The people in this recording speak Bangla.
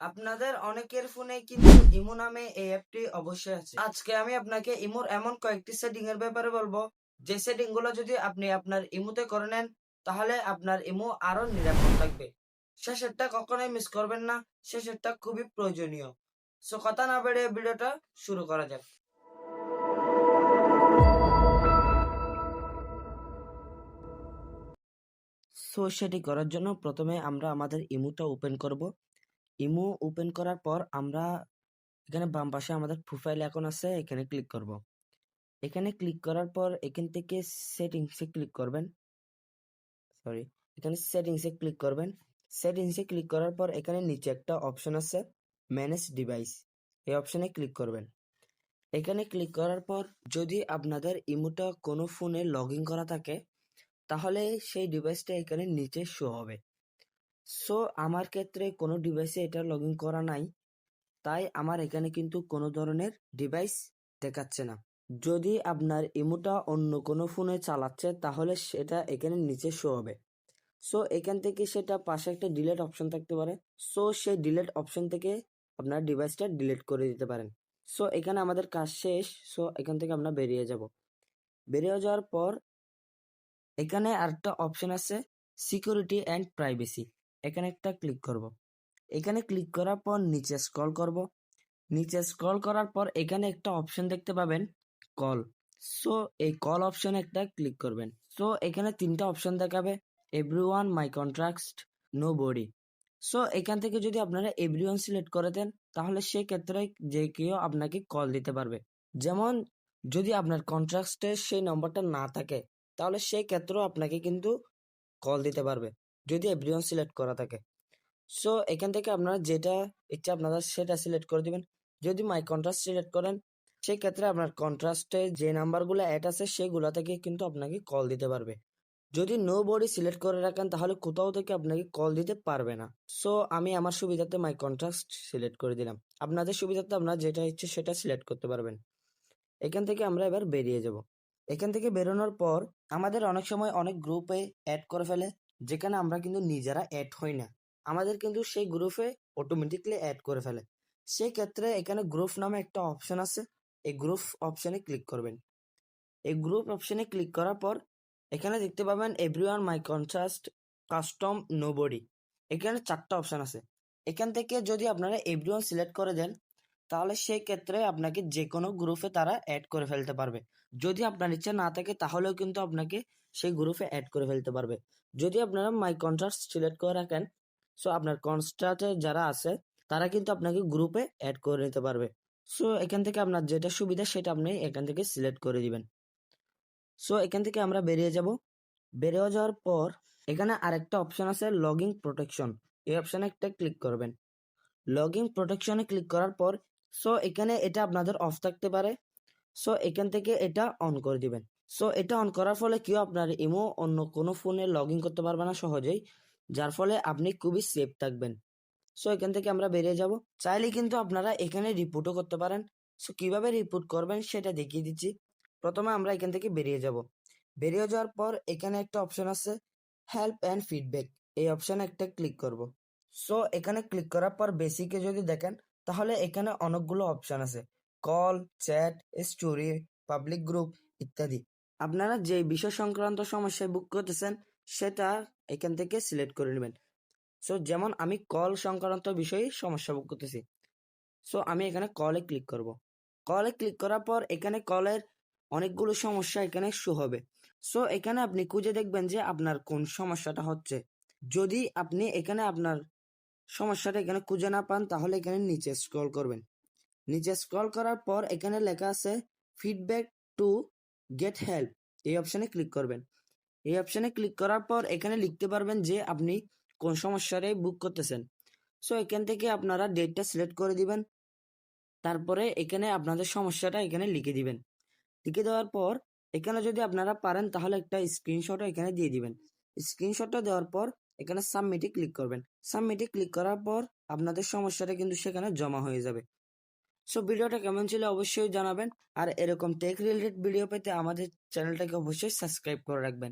আপনাদের অনেকের ফোনে কিন্তু ইমো নামে এই অ্যাপটি অবশ্যই আছে। আজকে আমি আপনাকে ইমোর এমন কয়েকটি সেটিং এর ব্যাপারে বলবো, যে সেটিং গুলো যদি আপনি আপনার ইমোতে করে নেন, তাহলে আপনার ইমো আরো নিরাপদ থাকবে। শেষেরটা কখনোই মিস করবেন না, শেষেরটা খুবই প্রয়োজনীয়। সো কথা না বেড়ে ভিডিওটা শুরু করা যাক। সো সেটি করার জন্য প্রথমে আমরা আমাদের ইমোটা ওপেন করব। ইমো ওপেন করার পর আমরা এখানে বাম পাশে আমাদের প্রোফাইল আইকন আছে, এখানে ক্লিক করব। এখানে ক্লিক করার পর এখান থেকে সেটিংসে ক্লিক করবেন। এখানে সেটিংসে ক্লিক করবেন। সেটিংসে ক্লিক করার পর এখানে নিচে একটা অপশন আছে, ম্যানেজ ডিভাইস। এই অপশনে ক্লিক করবেন। এখানে ক্লিক করার পর যদি আপনাদের ইমোটা কোনো ফোনে লগ ইন করা থাকে, তাহলে সেই ডিভাইসটা এখানে নিচে শো হবে। সো আমার ক্ষেত্রে কোনো ডিভাইসে এটা লগ ইন করা নাই, তাই আমার এখানে কিন্তু কোনো ধরনের ডিভাইস দেখাচ্ছে না। যদি আপনার ইমোটা অন্য কোনো ফোনে চালাচ্ছে, তাহলে সেটা এখানে নিচে শো হবে। সো এখান থেকে সেটা পাশে একটা ডিলিট অপশন থাকতে পারে। সো সেই ডিলিট অপশন থেকে আপনার ডিভাইসটা ডিলিট করে দিতে পারেন। সো এখানে আমাদের কাজ শেষ। সো এখান থেকে আমরা বেরিয়ে যাব। বেরিয়ে যাওয়ার পর এখানে আরেকটা অপশন আছে, সিকিউরিটি অ্যান্ড প্রাইভেসি। এখানে একটা ক্লিক করব। এখানে ক্লিক করার পর নিচে স্ক্রল করব। নিচে স্ক্রল করার পর এখানে একটা অপশন দেখতে পাবেন, কল। সো এই কল অপশনে একটা ক্লিক করবেন। সো এখানে তিনটা অপশন দেখাবে, এভরিওয়ান, মাই কন্ট্যাক্টস, নো বডি। সো এখান থেকে যদি আপনারা এভরিওয়ান সিলেক্ট করে দেন, তাহলে সেক্ষেত্রে যে কেউ আপনাকে কল দিতে পারবে। যেমন যদি আপনার কন্ট্যাক্টসে সেই নম্বরটা না থাকে, তাহলে সেই ক্ষেত্রেও আপনাকে কিন্তু কল দিতে পারবে, যদি এভরিওয়ান সিলেক্ট করা থাকে। সো এখান থেকে আপনারা যেটা ইচ্ছা আপনারা সেটা সিলেক্ট করে দিবেন। যদি মাই কন্ট্রাস্ট সিলেক্ট করেন, সেই ক্ষেত্রে আপনার কন্ট্রাস্টে যে নাম্বারগুলো অ্যাড আছে সেগুলো থেকে কিন্তু আপনাকে কল দিতে পারবে। যদি নো বডি সিলেক্ট করে রাখেন, তাহলে কোথাও থেকে আপনাকে কল দিতে পারবে না। সো আমি আমার সুবিধাতে মাই কন্ট্রাস্ট সিলেক্ট করে দিলাম। আপনাদের সুবিধাতে আপনারা যেটা ইচ্ছে সেটা সিলেক্ট করতে পারবেন। এখান থেকে আমরা এবার বেরিয়ে যাব। এখান থেকে বেরোনোর পর আমাদের অনেক সময় অনেক গ্রুপে অ্যাড করে ফেলে, যেখানে আমরা কিন্তু নিজেরা অ্যাড হই না, আমাদের কিন্তু সেই গ্রুপে অটোমেটিকলি অ্যাড করে ফেলে। সেই ক্ষেত্রে এখানে গ্রুপ নামে একটা অপশন আছে, এই গ্রুপ অপশনে ক্লিক করবেন। এই গ্রুপ অপশনে ক্লিক করার পর এখানে দেখতে পাবেন এভরিওয়ান, মাই কন্ট্রাস্ট, কাস্টম, নোবডি। এখানে চারটা অপশন আছে। এখান থেকে যদি আপনারা এভরিওয়ান সিলেক্ট করে দেন, তাহলে সেই ক্ষেত্রে আপনাকে যে কোনো গ্রুপে তারা অ্যাড করে ফেলতে পারবে। যদি আপনার ইচ্ছা না থাকে, তাহলেও কিন্তু আপনাকে সেই গ্রুপে অ্যাড করে ফেলতে পারবে। যদি আপনারা মাই কন্ট্রাক্ট সিলেক্ট করে রাখেন, সো আপনার কন্ট্রাক্টে যারা আছে তারা কিন্তু আপনাকে গ্রুপে অ্যাড করে নিতে পারবে। সো এখান থেকে আপনার যেটা সুবিধা সেটা আপনি এখান থেকে সিলেক্ট করে দিবেন। সো এখান থেকে আমরা বেরিয়ে যাব। বেরিয়ে যাওয়ার পর এখানে আরেকটা অপশন আছে, লগইন প্রোটেকশন। এই অপশনে একটা ক্লিক করবেন। লগইন প্রোটেকশনে ক্লিক করার পর সো এখানে এটা আপনাদের অফ থাকতে পারে। সো এখান থেকে এটা অন করে দিবেন। সো এটা অন করার ফলে কেউ আপনার ইমো অন্য কোনো ফোনে লগ ইন করতে পারবে না সহজেই, যার ফলে আপনি খুবই সেফ থাকবেন। সো এখান থেকে আমরা বেরিয়ে যাব। চাইলে কিন্তু আপনারা এখানে রিপোর্টও করতে পারেন। সো কিভাবে রিপোর্ট করবেন সেটা দেখিয়ে দিচ্ছি। প্রথমে আমরা এখান থেকে বেরিয়ে যাব। বেরিয়ে যাওয়ার পর এখানে একটা অপশন আছে, হেল্প অ্যান্ড ফিডব্যাক। এই অপশনে একটা ক্লিক করব। সো এখানে ক্লিক করার পর বেসিকে যদি দেখেন, তাহলে এখানে অনেকগুলো অপশন আছে, call, chat, story, public group ইত্যাদি। আপনারা যে বিষয় সংক্রান্ত সমস্যায় ভোগ করতেছেন সেটা এখান থেকে সিলেক্ট করে নেবেন। সো যেমন আমি কল সংক্রান্ত বিষয়ে সমস্যা ভোগ করতেছি। সো আমি এখানে কলে ক্লিক করব। কলে ক্লিক করার পর এখানে কলের অনেকগুলো সমস্যা এখানে শো হবে। সো এখানে আপনি খুঁজে দেখবেন যে আপনার কোন সমস্যাটা হচ্ছে। যদি আপনি এখানে আপনার সমস্যাটা এখানে খুঁজে না পান, তাহলে এখানে নিচে স্ক্রল করবেন। নিচে স্ক্রল করার পর এখানে লেখা আছে ফিডব্যাক টু গেট হেল্প। এই অপশনে ক্লিক করবেন। এই অপশনে ক্লিক করার পর এখানে লিখতে পারবেন যে আপনি কোন সমস্যারে বুক করতেছেন। সো এখান থেকে আপনারা ডেটটা সিলেক্ট করে দিবেন। তারপরে এখানে আপনাদের সমস্যাটা এখানে লিখে দিবেন। লিখে দেওয়ার পর এখানে যদি আপনারা পারেন, তাহলে একটা স্ক্রিনশটও এখানে দিয়ে দিবেন। স্ক্রিনশটটা দেওয়ার পর এখানে সাবমিটে ক্লিক করবেন। সাবমিটে ক্লিক করার পর আপনাদের সমস্যাটা কিন্তু সেখানে জমা হয়ে যাবে। সো ভিডিওটা কেমন ছিল অবশ্যই জানাবেন। আর এরকম টেক রিলেটেড ভিডিও পেতে আমাদের চ্যানেলটাকে অবশ্যই সাবস্ক্রাইব করে রাখবেন।